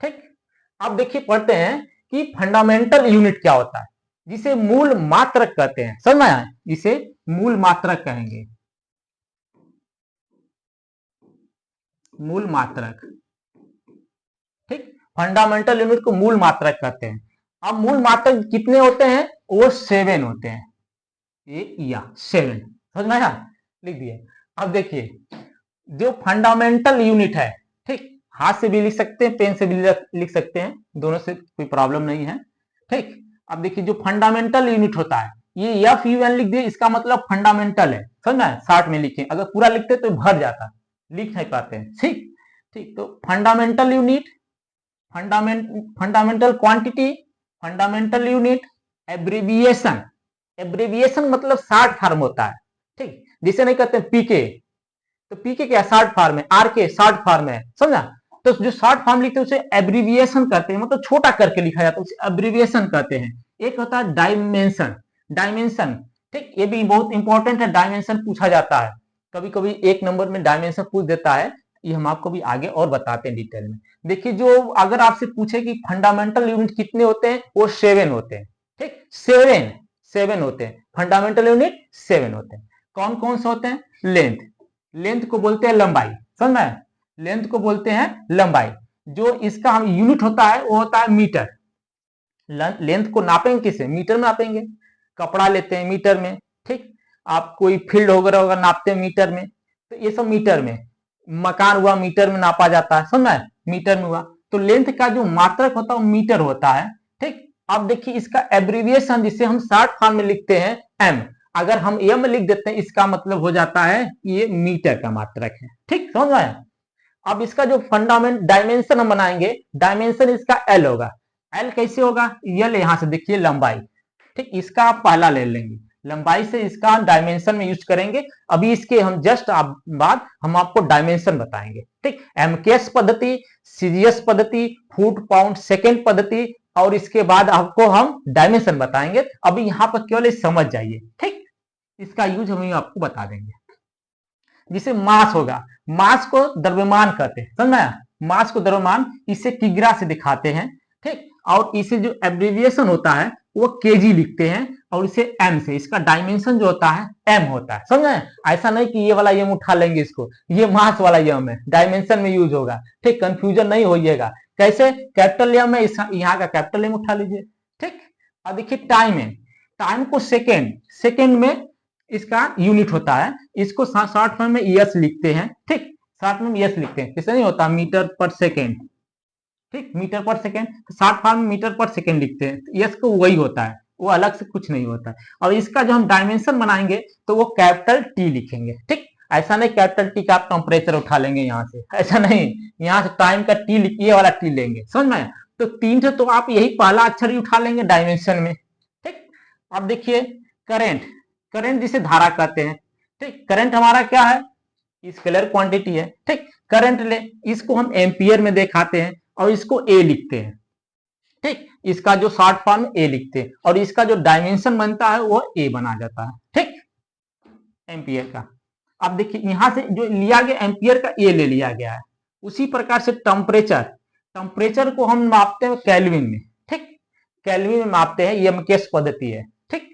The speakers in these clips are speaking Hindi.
ठीक। अब देखिए पढ़ते हैं कि फंडामेंटल यूनिट क्या होता है, जिसे मूल मात्रक कहते हैं। समझ में आया? जिसे मूल मात्रक कहेंगे, मूल मात्रक। ठीक, फंडामेंटल यूनिट को मूल मात्रक कहते हैं। अब मूल मात्रक कितने होते हैं? वो 7 होते हैं। ये या 7, समझ में आया? लिख दिए। अब देखिए जो फंडामेंटल यूनिट है, ठीक, हाथ से भी लिख सकते हैं, पेन से भी लिख सकते हैं, दोनों से कोई प्रॉब्लम नहीं है। ठीक, अब देखिए जो फंडामेंटल यूनिट होता है, ये एफ यू एन लिख दिए, इसका मतलब फंडामेंटल है। समझना है? शॉर्ट में लिखे, अगर पूरा लिखते तो भर जाता, लिख नहीं पाते हैं। ठीक ठीक, तो fundamental unit, fundamental quantity, fundamental unit, abbreviation. Abbreviation मतलब शॉर्ट फॉर्म होता है। ठीक, जिसे नहीं कहते पीके, तो पीके क्या शॉर्ट फॉर्म है, आर के शॉर्ट फॉर्म है। समझा? तो जो शॉर्ट फॉर्म लिखते हैं उसे एब्रीविएशन कहते हैं, मतलब छोटा करके लिखा जाता है, उसे एब्रीविएशन कहते हैं। एक होता है डायमेंशन, डायमेंशन। ठीक, ये भी बहुत इंपॉर्टेंट है, डायमेंशन पूछा जाता है कभी कभी, एक नंबर में डायमेंशन पूछ देता है। ये हम आपको भी आगे और बताते हैं डिटेल में। देखिए जो अगर आपसे पूछे कि फंडामेंटल यूनिट कितने होते हैं, वो 7 होते हैं। ठीक, 7 होते हैं फंडामेंटल यूनिट, 7 होते हैं। कौन कौन से होते हैं? लेंथ, लेंथ को बोलते हैं लंबाई। समझ में? लेंथ को बोलते हैं लंबाई। जो इसका हम यूनिट होता है वो होता है मीटर। लेंथ को नापेंगे किसे? मीटर में नापेंगे। कपड़ा लेते हैं मीटर में। ठीक, आप कोई फील्ड वगैरह वगैरह नापते हैं मीटर में, तो ये सब मीटर में। मकान हुआ मीटर में नापा जाता है। समझ में? मीटर में हुआ। तो लेंथ का जो मात्रक होता है वो मीटर होता है। ठीक, अब देखिए इसका एब्रीविएशन जिसे हम शॉर्ट फॉर्म में लिखते हैं एम, अगर हम एम लिख देते हैं इसका मतलब हो जाता है कि ये मीटर का मात्रक है। ठीक, समझ में आया? अब इसका जो फंडामेंट डायमेंशन हम बनाएंगे, डायमेंशन इसका एल होगा। एल कैसे होगा? एल यहां से देखिए लंबाई। ठीक, इसका आप पहला ले लेंगे, लंबाई से इसका डायमेंशन में यूज करेंगे। अभी इसके हम जस्ट बाद हम आपको डायमेंशन बताएंगे। ठीक, एमकेएस पद्धति, सीजीएस पद्धति, फुट पाउंड सेकेंड पद्धति, और इसके बाद आपको हम डायमेंशन बताएंगे। अभी यहाँ पर केवल समझ जाइए। ठीक, इसका यूज हम आपको बता देंगे। जिसे मास होगा, मास को द्रव्यमान कहते हैं। समझ में? मास को द्रव्यमान, इसे किग्रा से दिखाते हैं। ठीक, और इसे जो एब्रीविएशन होता है वो केजी लिखते हैं, और इसे एम से, इसका डायमेंशन जो होता है एम होता है। समझे? ऐसा नहीं कि ये वाला एम उठा लेंगे इसको, ये मास वाला एम है, डायमेंशन में यूज होगा। ठीक, कंफ्यूजन नहीं होइएगा। कैसे? कैपिटल एम है, यहाँ का कैपिटल एम उठा लीजिए। ठीक, अब देखिए टाइम है, टाइम को सेकेंड, सेकेंड में इसका यूनिट होता है। इसको शॉर्ट फॉर्म में ईएस लिखते हैं। ठीक, शॉर्ट में ईएस लिखते हैं, किसे नहीं होता मीटर पर सेकेंड। ठीक, मीटर पर सेकेंड, शॉर्ट फॉर्म में मीटर पर सेकेंड लिखते हैं। ईएस को वही होता है, वो अलग से कुछ नहीं होता है। और इसका जो हम डायमेंशन बनाएंगे तो वो कैपिटल टी लिखेंगे। ठीक, ऐसा नहीं कैपिटल टी का आप टेम्परेचर उठा लेंगे यहाँ से, ऐसा नहीं, यहाँ से टाइम का टी लिखिए, वाला टी लेंगे। समझ में? तो 3 से तो आप यही पहला अक्षर ही उठा लेंगे डायमेंशन में। ठीक, अब देखिए करेंट, करंट जिसे धारा कहते हैं। ठीक, करंट हमारा क्या है? स्केलर क्वांटिटी है। ठीक, करंट ले, इसको हम एम्पियर में दिखाते हैं, और इसको ए लिखते हैं। ठीक, इसका जो शॉर्ट फॉर्म ए लिखते हैं, और इसका जो डायमेंशन बनता है वो ए बना जाता है। ठीक, एम्पियर का। अब देखिए यहां से जो लिया गया एम्पियर का ए ले लिया गया है। उसी प्रकार से टेम्परेचर, टेम्परेचर को हम मापते हैं केल्विन में। ठीक, केल्विन में मापते हैं, ये एमकेएस पद्धति है। ठीक,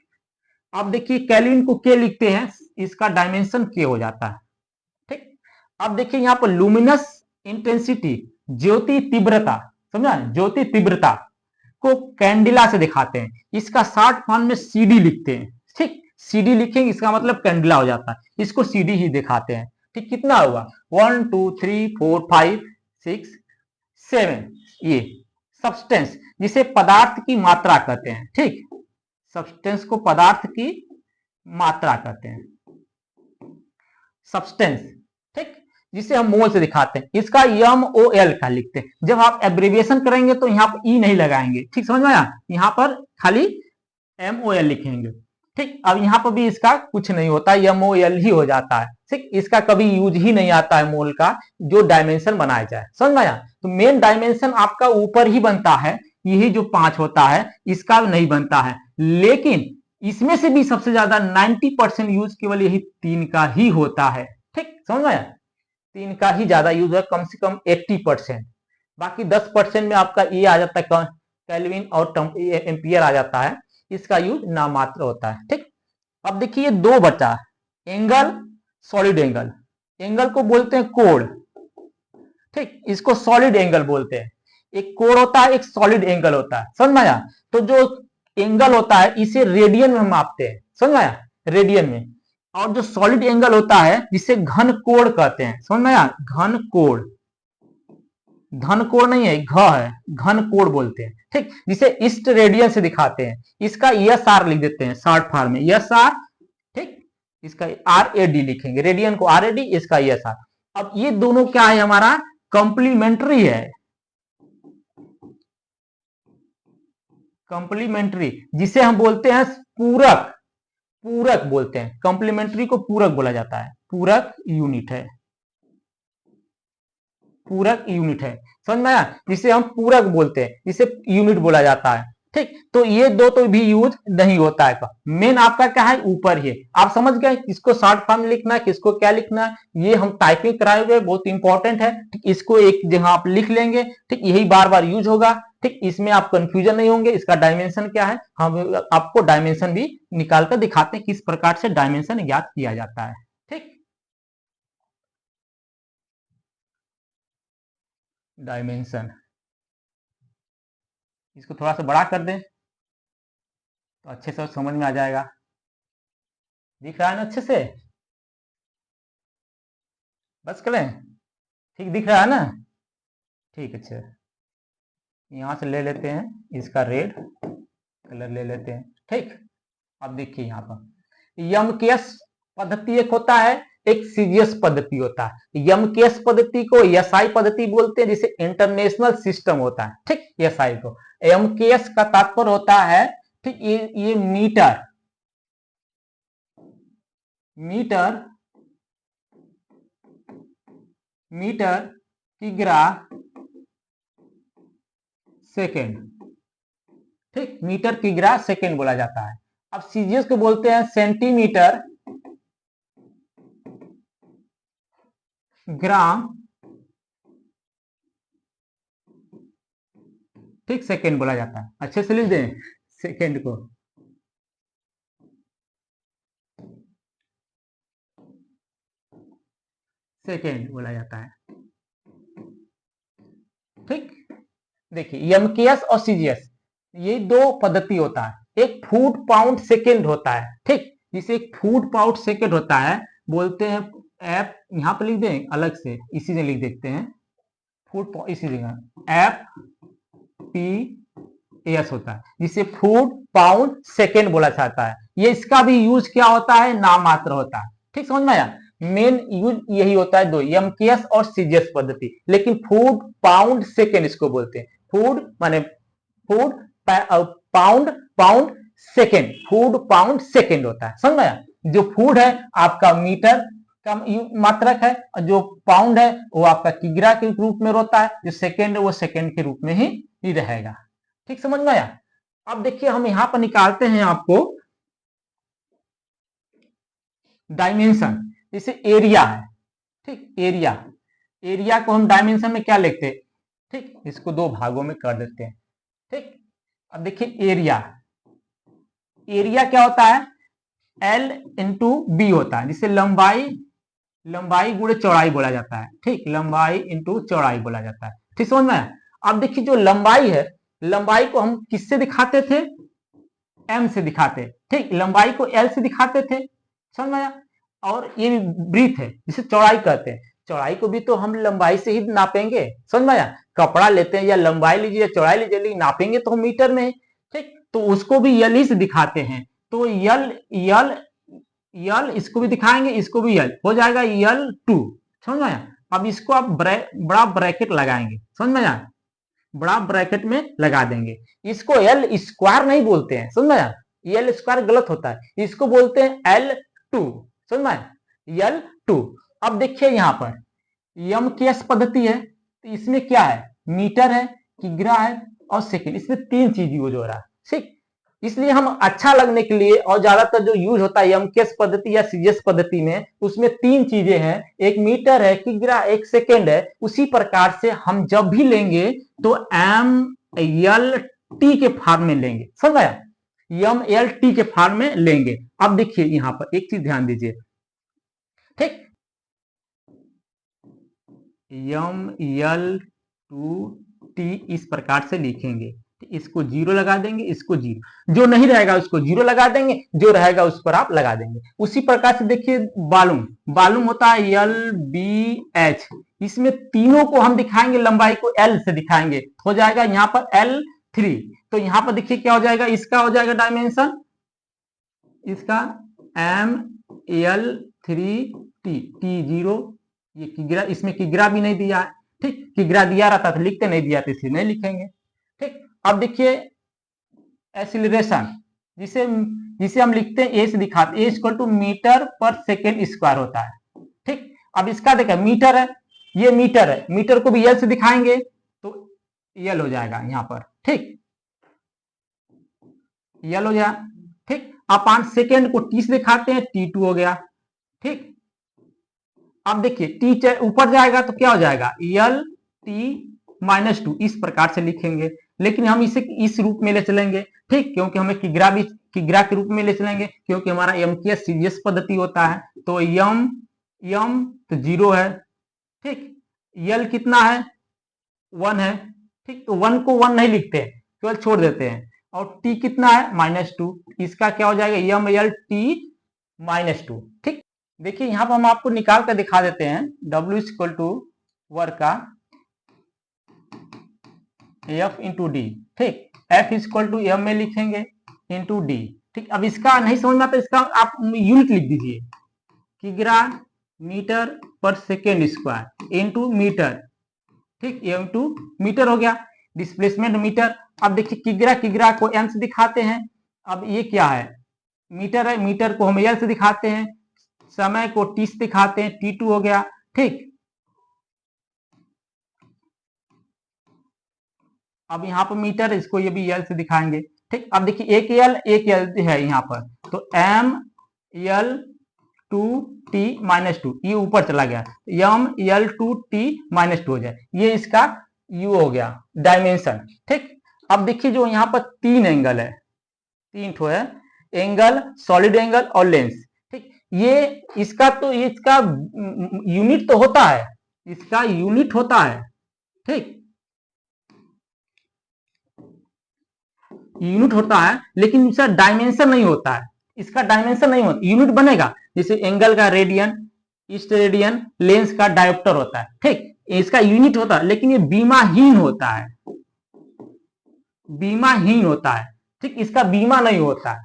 अब देखिए केल्विन को के लिखते हैं, इसका डायमेंशन के हो जाता है। ठीक, अब देखिए यहाँ पर लुमिनस इंटेंसिटी, ज्योति तीव्रता, समझा? ज्योति तीव्रता को कैंडिला से दिखाते हैं, इसका शॉर्ट फॉर्म में सीडी लिखते हैं। ठीक, सीडी लिखेंगे, इसका मतलब कैंडिला हो जाता है, इसको सीडी ही दिखाते हैं। ठीक, कितना हुआ? 1 2 3 4 5 6 7, ये सब्सटेंस, जिसे पदार्थ की मात्रा कहते हैं। ठीक, सब्सटेंस को पदार्थ की मात्रा कहते हैं, सब्सटेंस। ठीक, जिसे हम मोल से दिखाते हैं, इसका एम ओ एल का लिखते हैं। जब आप एब्रीविएशन करेंगे तो यहाँ पर ई नहीं लगाएंगे। ठीक, समझ में आया? यहाँ पर खाली एम ओ एल लिखेंगे। ठीक, अब यहाँ पर भी इसका कुछ नहीं होता, एम ओ एल ही हो जाता है। ठीक, इसका कभी यूज ही नहीं आता है मोल का, जो डायमेंशन बनाया जाए। समझ में आया? तो मेन डायमेंशन आपका ऊपर ही बनता है, यही जो 5 होता है इसका नहीं बनता है। लेकिन इसमें से भी सबसे ज्यादा 90% यूज केवल यही 3 का ही होता है। ठीक, समझ में आया? 3 का ही ज्यादा यूज है, कम से कम 80%। बाकी 10% में आपका ये आ जाता है केल्विन और एम्पियर आ जाता है, इसका यूज नामात्र होता है। ठीक, अब देखिए दो बचा, एंगल, सॉलिड एंगल। एंगल को बोलते हैं कोण, ठीक, इसको सॉलिड एंगल बोलते हैं। एक कोण होता है, एक सॉलिड एंगल होता है, समझ में आया। तो जो एंगल होता है इसे रेडियन में हम मापते हैं, समझ में आया, रेडियन में। और जो सॉलिड एंगल होता है जिसे घन कोण कहते हैं, समझ में आया, घन कोण, धन कोण नहीं है, घ है, घन कोण बोलते हैं। ठीक, जिसे ईस्ट रेडियन से दिखाते हैं, इसका यस आर लिख देते हैं शॉर्ट फॉर्म में, यस आर। ठीक, इसका आर ए डी लिखेंगे, रेडियन को आर ए डी, इसका यस आर। अब ये दोनों क्या है, हमारा कंप्लीमेंट्री है, कंप्लीमेंट्री, जिसे हम बोलते हैं पूरक, पूरक बोलते हैं, कंप्लीमेंट्री को पूरक बोला जाता है, पूरक यूनिट है, पूरक यूनिट है, समझ में आया, जिसे हम पूरक बोलते हैं, जिसे यूनिट बोला जाता है। ठीक, तो ये दो तो भी यूज नहीं होता है। मेन आपका क्या है, ऊपर ही, आप समझ गए किसको शॉर्ट फॉर्म लिखना है, किसको क्या लिखना है, ये हम टाइपिंग कराए हुए, बहुत इंपॉर्टेंट है। ठीक, इसको एक जगह आप लिख लेंगे, ठीक, यही बार बार यूज होगा। ठीक, इसमें आप कंफ्यूजन नहीं होंगे, इसका डायमेंशन क्या है, हम आपको डायमेंशन भी निकालकर दिखाते हैं, किस प्रकार से डायमेंशन ज्ञात किया जाता है। ठीक, डायमेंशन, इसको थोड़ा सा बड़ा कर दें तो अच्छे से समझ में आ जाएगा। दिख रहा है ना अच्छे से, बस करें, ठीक दिख रहा है ना, ठीक, अच्छा, यहां से ले लेते हैं, इसका रेड कलर ले लेते हैं। ठीक, अब देखिए यहाँ पर यमकेश पद्धति एक होता है, एक सीजीएस पद्धति होता है। यमकेश पद्धति को एसआई पद्धति बोलते हैं, जिसे इंटरनेशनल सिस्टम होता है। ठीक, एसआई को, यमकेश का तात्पर्य होता है, ठीक, ये मीटर, मीटर, मीटर किग्रा सेकेंड, ठीक, मीटर किग्रा सेकेंड बोला जाता है। अब सीजीएस को बोलते हैं सेंटीमीटर ग्राम, ठीक, सेकेंड बोला जाता है। अच्छे से लिख दें सेकेंड को, सेकेंड बोला जाता है। ठीक, देखिए यमकेएस और सीजीएस, ये दो पद्धति होता है। एक फुट पाउंड सेकेंड होता है, ठीक, जिसे एक फुट पाउंड सेकेंड होता है, बोलते हैं एफ, यहां पर लिख दें अलग से, इसी से लिख देते हैं, फुट, इसी जगह एफ पी एस होता है, जिसे फुट पाउंड सेकेंड बोला जाता है। ये इसका भी यूज क्या होता है, नाम मात्र होता है। ठीक, समझ में आया, मेन यूज यही होता है, दो, एमकेएस और सीजीएस पद्धति। लेकिन फुट पाउंड सेकेंड इसको बोलते हैं, फूड माने food, pound, pound second, food pound second होता है, समझ में आया। जो फूड है आपका मीटर का मात्रक है, और जो पाउंड है वो आपका किग्रा के रूप में होता है, जो सेकेंड है वो सेकेंड के रूप में ही रहेगा। ठीक, समझ में आया। अब देखिए हम यहां पर निकालते हैं आपको डायमेंशन, जैसे एरिया है, ठीक, एरिया, एरिया को हम डायमेंशन में क्या लिखते हैं, ठीक, इसको दो भागों में कर देते हैं। ठीक, अब देखिए एरिया, एरिया क्या होता है, एल इंटू बी होता है, जिसे लंबाई, लंबाई गुणे चौड़ाई बोला जाता है। ठीक, लंबाई इंटू चौड़ाई बोला जाता है। ठीक, समझ में आया। अब देखिए जो लंबाई है, लंबाई को हम किससे दिखाते थे, एम से दिखाते, ठीक, लंबाई को एल से दिखाते थे, समझ में आया। और ये ब्रीथ है जिसे चौड़ाई कहते हैं, चौड़ाई को भी तो हम लंबाई से ही नापेंगे, समझ में आया। कपड़ा लेते हैं या लंबाई लीजिए या चौड़ाई लीजिए, लेकिन नापेंगे तो हम मीटर में, ठीक, तो उसको भी यल ही से दिखाते हैं। तो यल, यल, यल, इसको भी दिखाएंगे, इसको भी यल हो जाएगा, यल टू, समझ में आया। अब इसको आप बड़ा ब्रैकेट लगाएंगे, समझ में आया, बड़ा ब्रैकेट में लगा देंगे। इसको एल स्क्वायर नहीं बोलते हैं, समझ में आया, एल स्क्वायर गलत होता है, इसको बोलते हैं एल टू, समझ में आया, यल टू। अब देखिए यहां पर यमकेश पद्धति है, तो इसमें क्या है, मीटर है, किग्रा है और सेकेंड, इसमें तीन चीज यूज हो रहा है। ठीक, इसलिए हम अच्छा लगने के लिए और ज्यादातर जो यूज होता है एमकेएस पद्धति या सीजीएस पद्धति में, उसमें 3 चीजें हैं, एक मीटर है, किग्रा, एक सेकेंड है। उसी प्रकार से हम जब भी लेंगे तो एम एल टी के फॉर्म में लेंगे, समझ आया, एम एल टी के फॉर्म में लेंगे। अब देखिए यहां पर एक चीज ध्यान दीजिए, ठीक, एम एल टू टी इस प्रकार से लिखेंगे, इसको 0 लगा देंगे, इसको 0, जो नहीं रहेगा उसको 0 लगा देंगे, जो रहेगा उस पर आप लगा देंगे। उसी प्रकार से देखिए वॉल्यूम, वॉल्यूम होता है एल बी एच, इसमें तीनों को हम दिखाएंगे, लंबाई को एल से दिखाएंगे, हो जाएगा यहाँ पर L3। तो यहाँ पर देखिए क्या हो जाएगा, इसका हो जाएगा डायमेंशन, इसका ML3T, T0, ये किग्रा, इसमें किग्रा भी नहीं दिया है, ठीक, किग्रा दिया रहता तो लिखते, नहीं दिया तो इसलिए नहीं लिखेंगे, ठीक। अब देखिए एक्सीलरेशन, जिसे जिसे हम लिखते हैं ए से दिखाते, ए इक्वल टू मीटर पर सेकेंड स्क्वायर होता है, ठीक। अब इसका देखा मीटर है, ये मीटर है, मीटर को भी एल से दिखाएंगे तो एल हो जाएगा यहाँ पर, ठीक, एल हो जाए, ठीक। अपान सेकेंड को टी से दिखाते हैं, T2 हो गया, ठीक। अब देखिए टी ऊपर जाएगा तो क्या हो जाएगा, एल टी माइनस 2, इस प्रकार से लिखेंगे, लेकिन हम इसे इस रूप में ले चलेंगे, ठीक, क्योंकि हमें किग्रा भी किग्रा के रूप में ले चलेंगे, क्योंकि हमारा एमकेएस सीजीएस पद्धति होता है। तो यम तो 0 है, ठीक, यल कितना है, 1 है, ठीक, तो 1 को 1 नहीं लिखते, केवल छोड़ देते हैं, और टी कितना है, -2, इसका क्या हो जाएगा, एम एल टी -2, ठीक। देखिए यहां पर हम आपको निकाल कर दिखा देते हैं, W इक्वल टू वर्क का F इंटू डी, ठीक, F इक्वल टू एम में लिखेंगे इंटू डी, ठीक। अब इसका नहीं समझ में आता, इसका आप यूनिट लिख दीजिए, किग्रा मीटर पर सेकेंड स्क्वायर इंटू मीटर, ठीक, एम टू मीटर हो गया, डिस्प्लेसमेंट मीटर। अब देखिए किग्रा को एम से दिखाते हैं, अब ये क्या है, मीटर है, मीटर को हम एल से दिखाते हैं, समय को टी से दिखाते हैं, T2 हो गया, ठीक। अब यहाँ पर मीटर, इसको ये भी एल से दिखाएंगे, ठीक। अब देखिए एक एल है यहाँ पर, तो एम एल टू टी -2, ये ऊपर चला गया, एम एल टू टी -2 हो जाए, ये इसका यू हो गया डायमेंशन, ठीक। अब देखिए जो यहाँ पर 3 एंगल है, 3 ठो है एंगल, सॉलिड एंगल और लेंस, ठीक, ये इसका तो इसका यूनिट तो होता है, इसका यूनिट होता है, ठीक, यूनिट होता है, लेकिन इसका डायमेंशन नहीं होता है, इसका डायमेंशन नहीं होता, यूनिट बनेगा, जैसे एंगल का रेडियन, ईस्ट रेडियन, लेंस का डायोप्टर होता है, ठीक, इसका यूनिट होता है, लेकिन ये बीमाहीन होता है, बीमाहीन होता है, ठीक, इसका बीमा नहीं होता है,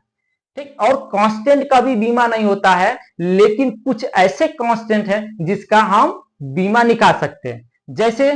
ठीक। और कांस्टेंट का भी बीमा नहीं होता है, लेकिन कुछ ऐसे कांस्टेंट है जिसका हम बीमा निकाल सकते हैं, जैसे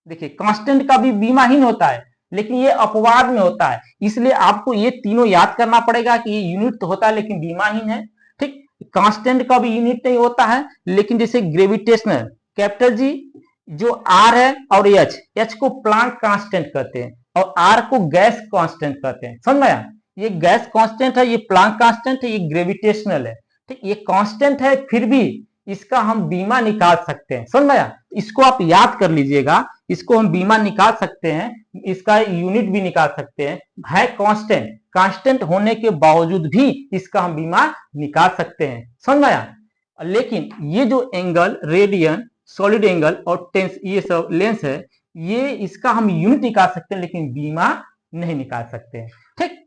देखिए कांस्टेंट का भी बीमाहीन होता है, लेकिन ये अपवाद में होता है, इसलिए आपको ये तीनों याद करना पड़ेगा कि ये यूनिट तो होता है लेकिन बीमाहीन है, ठीक। कांस्टेंट का भी यूनिट नहीं होता है, लेकिन जैसे ग्रेविटेशनल, कैपिटल जी जो आर है और एच को प्लांक कांस्टेंट कहते हैं, और आर को गैस कांस्टेंट कहते हैं, समझ आया, ये गैस कांस्टेंट है, ये प्लांक कांस्टेंट है, ये ग्रेविटेशनल है, ठीक, ये कांस्टेंट है, फिर भी इसका हम बीमा निकाल सकते हैं, समझ आया, इसको आप याद कर लीजिएगा, इसको हम बीमा निकाल सकते हैं, इसका यूनिट भी निकाल सकते हैं, है कांस्टेंट, कांस्टेंट होने के बावजूद भी इसका हम बीमा निकाल सकते हैं, समझ आया। लेकिन ये जो एंगल, रेडियन, सॉलिड एंगल और टेंस, ये सब लेंस है, ये इसका हम यूनिट निकाल सकते हैं, लेकिन बीमा नहीं निकाल सकते हैं, ठीक।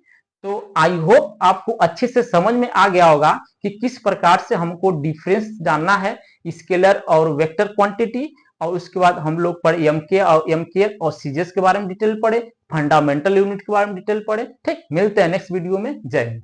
तो आई होप आपको अच्छे से समझ में आ गया होगा कि किस प्रकार से हमको डिफरेंस जानना है, स्केलर और वेक्टर क्वांटिटी, और उसके बाद हम लोग पढ़े एमके और सीजीएस के बारे में डिटेल पढ़े, फंडामेंटल यूनिट के बारे में डिटेल पढ़े, ठीक। मिलते हैं नेक्स्ट वीडियो में, जय हिंद।